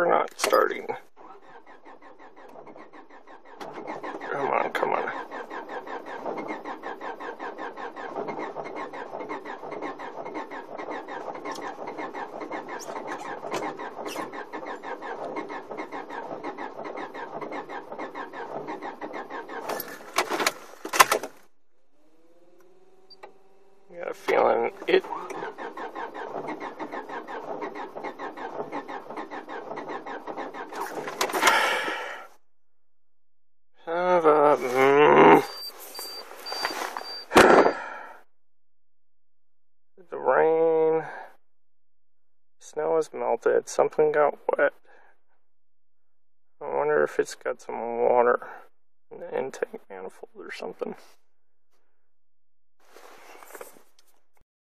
car not starting? Come on, come on. I got a feeling it. The rain, snow has melted, something got wet. I wonder if it's got some water in the intake manifold or something.